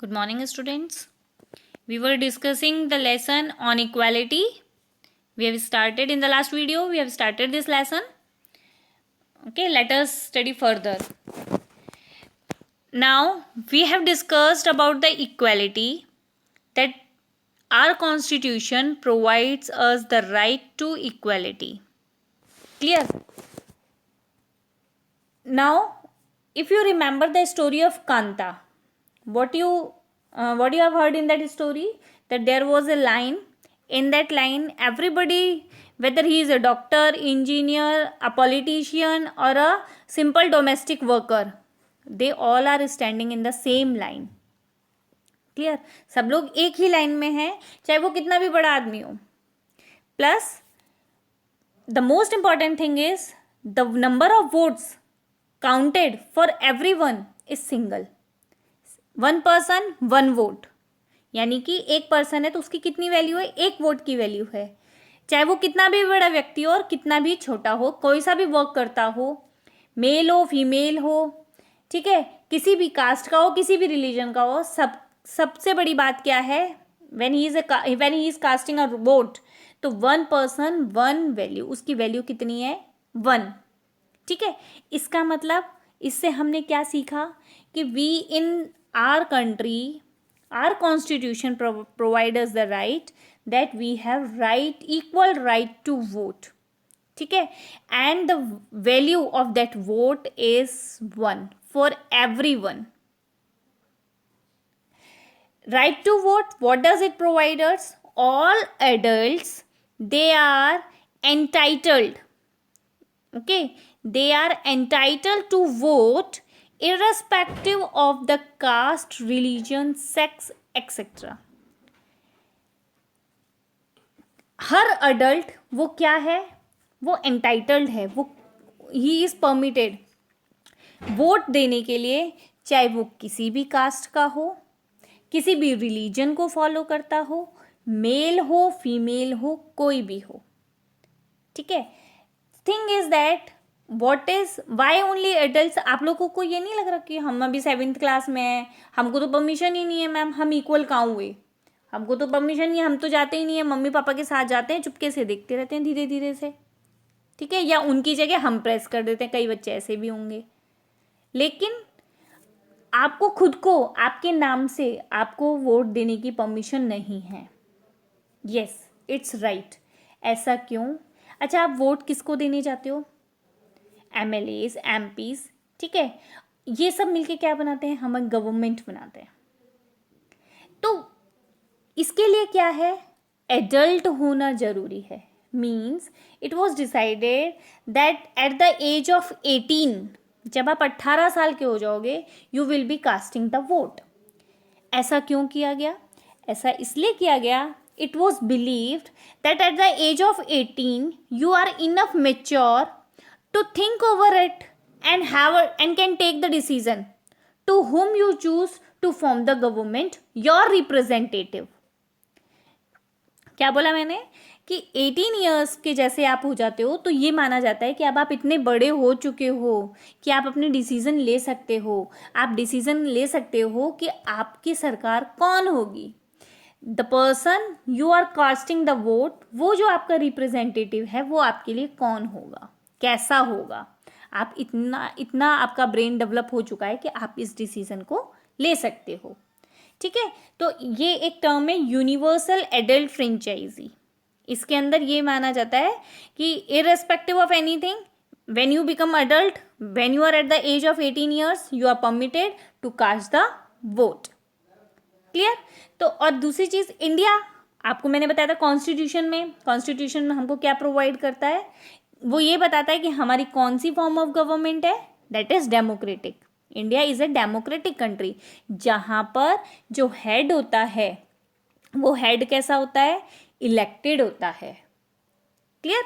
Good morning, students. We were discussing the lesson on equality. We have started in the last video. We have started this lesson. Okay, let us study further. Now, we have discussed about the equality, that our constitution provides us the right to equality. Clear? Now, if you remember the story of Kanta, what you have heard in that story, that there was a line. In that line, everybody, whether he is a doctor, engineer, a politician, or a simple domestic worker, they all are standing in the same line. Clear? सब लोग एक ही line में हैं, चाहे वो कितना भी बड़ा आदमी हो. Plus the most important thing is the number of votes counted for everyone is single. 1 person 1 vote, यानी कि एक पर्सन है तो उसकी कितनी वैल्यू है? 1 वोट की वैल्यू है. चाहे वो कितना भी बड़ा व्यक्ति हो और कितना भी छोटा हो, कोई सा भी वर्क करता हो, मेल हो फीमेल हो, ठीक है, किसी भी कास्ट का हो, किसी भी रिलीजन का हो, सबसे बड़ी बात क्या है? When he is casting a vote, तो 1 person 1 वैल्यू, उसकी वैल्यू कितनी है? 1. ठीक है. इसका मतलब इससे हमने क्या सीखा कि we in our country, our constitution provide us the right that we have equal right to vote. ठीक है. And the value of that vote is 1 for everyone. Right to vote, what does it provide us? All adults, they are entitled, okay, they are entitled to vote irrespective of the caste, religion, sex, etc. Her adult वो क्या है? वो entitled है, वो he is permitted vote देने के लिए, चाहे वो किसी भी कास्ट का हो, किसी भी रिलीजन को फॉलो करता हो, मेल हो फीमेल हो, कोई भी हो. ठीक है. Thing is that what is why only adult. आप लोगों को ये नहीं लग रहा कि हम अभी 7th क्लास में हैं, हमको तो परमिशन ही नहीं है मैम, हम इक्वल कहाँ हुए? हमको तो परमिशन नहीं है, हम तो जाते ही नहीं है, मम्मी पापा के साथ जाते हैं, चुपके से देखते रहते हैं धीरे धीरे से. ठीक है. या उनकी जगह हम प्रेस कर देते हैं, कई बच्चे ऐसे भी होंगे. लेकिन आपको खुद को, आपके नाम से आपको वोट देने की परमिशन नहीं है. Yes, it's right. ऐसा क्यों? अच्छा, आप वोट किसको देने जाते हो? MLAs, MPs, ठीक है. ये सब मिलके क्या बनाते हैं? हम गवर्नमेंट बनाते हैं. तो इसके लिए क्या है? एडल्ट होना जरूरी है. Means it was decided that at the age of 18, जब आप 18 साल के हो जाओगे, you will be casting the vote. ऐसा क्यों किया गया? ऐसा इसलिए किया गया, it was believed that at the age of 18 you are enough mature to think over it and can take the decision to whom you choose to form the government, your representative. क्या बोला मैंने? कि 18 years के जैसे आप हो जाते हो तो ये माना जाता है कि अब आप इतने बड़े हो चुके हो कि आप अपने डिसीजन ले सकते हो. आप डिसीजन ले सकते हो कि आपकी सरकार कौन होगी. The person you are casting the vote, वो जो आपका रिप्रेजेंटेटिव है, वो आपके लिए कौन होगा, कैसा होगा. आप इतना आपका ब्रेन डेवलप हो चुका है कि आप इस डिसीजन को ले सकते हो. ठीक है. तो ये एक टर्म है यूनिवर्सल एडल्ट फ्रेंचाइजी. इसके अंदर ये माना जाता है कि irrespective of anything, when you become adult, when you are at the age of 18 years, you are permitted to cast the vote. Clear. तो और दूसरी चीज, इंडिया, आपको मैंने बताया था कॉन्स्टिट्यूशन में हमको क्या प्रोवाइड करता है? वो ये बताता है कि हमारी कौन सी फॉर्म ऑफ गवर्नमेंट है, that is democratic. India is a democratic country, जहां पर जो हेड होता है, वो हेड कैसा होता है? इलेक्टेड होता है. क्लियर.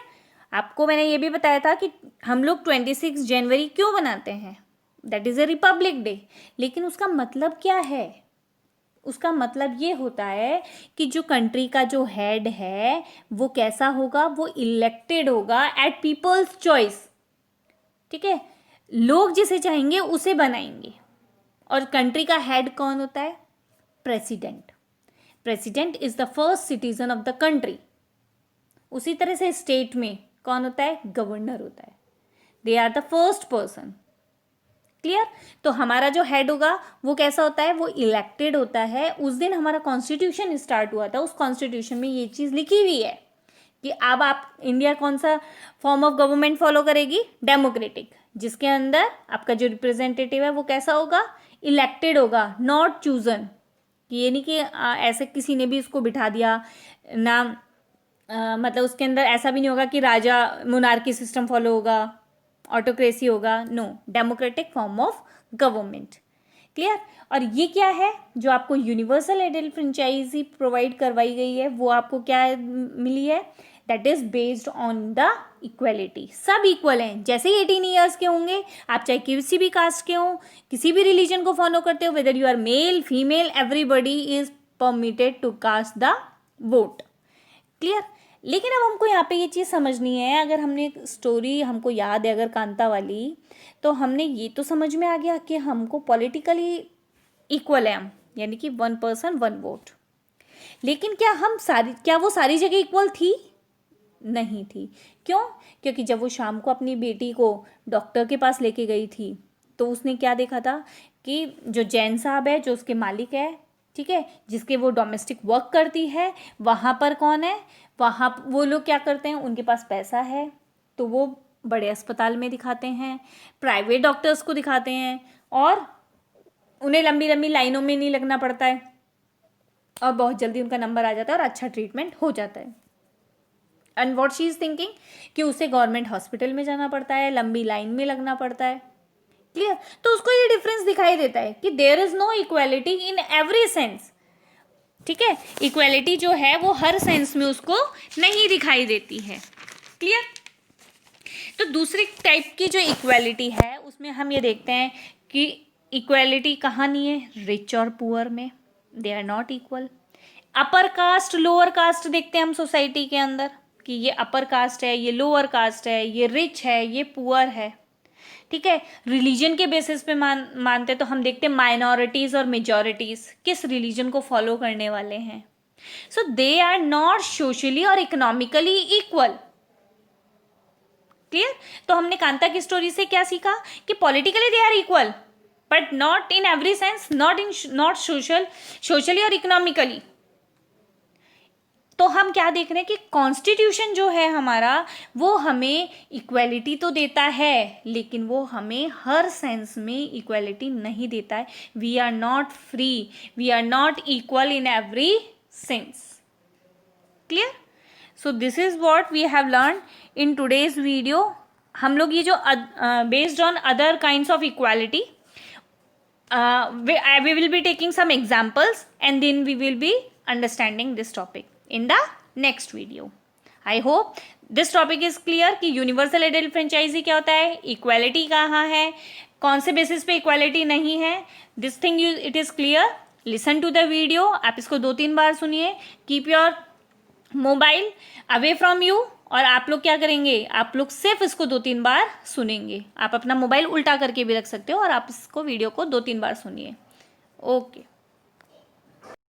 आपको मैंने ये भी बताया था कि हम लोग 26 जनवरी क्यों बनाते हैं? That is a republic day. लेकिन उसका मतलब क्या है? उसका मतलब ये होता है कि जो कंट्री का जो हेड है वो कैसा होगा? वो इलेक्टेड होगा एट पीपल्स चॉइस. ठीक है. लोग जिसे चाहेंगे उसे बनाएंगे. और कंट्री का हेड कौन होता है? President. President is the first citizen of the country. उसी तरह से स्टेट में कौन होता है? गवर्नर होता है। They are the first person. Clear? तो हमारा जो हेड होगा वो कैसा होता है? वो इलेक्टेड होता है। उस दिन हमारा कॉन्स्टिट्यूशन स्टार्ट हुआ था, उस कॉन्स्टिट्यूशन में ये चीज लिखी हुई है कि अब आप इंडिया कौन सा फॉर्म ऑफ गवर्नमेंट फॉलो करेगी? डेमोक्रेटिक, जिसके अंदर आपका जो रिप्रेजेंटेटिव है वो कैसा होगा? इलेक्टेड होगा, नॉट चूजन। ये नहीं कि ऐसे किसी ने भी उसको बिठा दिया ना, मतलब उसके अंदर ऐसा भी नहीं होगा कि राजा मोनार्की सिस्टम फॉलो होगा, ऑटोक्रेसी होगा। No, democratic form of government. Clear? और ये क्या है जो आपको यूनिवर्सल एडल्ट फ्रेंचाइजी प्रोवाइड करवाई गई है, वो आपको क्या मिली है? That is based on the equality. सब इक्वल हैं, जैसे ही 18 ईयर्स के होंगे, आप चाहे किसी भी कास्ट के हो, किसी भी रिलीजन को फॉलो करते हो, whether you are male female, everybody is permitted to cast the vote. Clear? लेकिन अब हमको यहाँ पे ये चीज़ समझनी है, अगर हमने एक स्टोरी हमको याद है अगर कांता वाली, तो हमने ये तो समझ में आ गया कि हमको पॉलिटिकली इक्वल है हम, यानी कि 1 पर्सन 1 वोट। लेकिन क्या वो सारी जगह इक्वल थी? नहीं थी। क्यों? क्योंकि जब वो शाम को अपनी बेटी को डॉक्टर के पास लेके गई थी, तो उसने क्या देखा था कि जो जैन साहब है, जो उसके मालिक है, ठीक है, जिसके वो डोमेस्टिक वर्क करती है, वहाँ पर कौन है? वहाँ वो लोग क्या करते हैं? उनके पास पैसा है, तो वो बड़े अस्पताल में दिखाते हैं, प्राइवेट डॉक्टर्स को दिखाते हैं, और उन्हें लंबी लंबी लाइनों में नहीं लगना पड़ता है, और बहुत जल्दी उनका नंबर आ जाता है और अच्छा ट्रीटमेंट हो जाता है। And what she is thinking कि उसे गवर्नमेंट हॉस्पिटल में जाना पड़ता है, लंबी लाइन में लगना पड़ता है। क्लियर? तो उसको ये डिफरेंस दिखाई देता है कि there is no equality in every sense. ठीक है? इक्वालिटी जो है वो हर सेंस में उसको नहीं दिखाई देती है। क्लियर? तो दूसरी टाइप की जो इक्वालिटी है उसमें हम ये देखते हैं कि इक्वालिटी कहाँ नहीं है? रिच और पुअर में, they are not equal. Upper caste lower caste देखते हैं हम सोसाइटी के अंदर कि ये अपर कास्ट है, ये लोअर कास्ट है, ये रिच है, ये पुअर है। ठीक है? रिलीजन के बेसिस पे मानते तो हम देखते हैं माइनॉरिटीज और मेजॉरिटीज किस रिलीजन को फॉलो करने वाले हैं। So they are not socially और इकोनॉमिकली इक्वल। क्लियर? तो हमने कांता की स्टोरी से क्या सीखा कि politically they are equal but not in every sense, not socially और इकोनॉमिकली। तो हम क्या देख रहे हैं कि कॉन्स्टिट्यूशन जो है हमारा वो हमें इक्वलिटी तो देता है, लेकिन वो हमें हर सेंस में इक्वलिटी नहीं देता है। We are not free, we are not equal in every sense. Clear? So this is what we have learn in today's video. हम लोग ये जो based on other kinds of equality, we will be taking some examples and then we will be understanding this topic in the next video. I hope this topic is clear कि universal adult franchise क्या होता है, equality कहाँ है, कौन से basis पे equality नहीं है। This thing it is clear. Listen to the video, आप इसको 2-3 बार सुनिए। Keep your mobile away from you, और आप लोग क्या करेंगे, आप लोग सिर्फ इसको 2-3 बार सुनेंगे। आप अपना मोबाइल उल्टा करके भी रख सकते हो और आप इसको वीडियो को 2-3 बार सुनिए। ओके।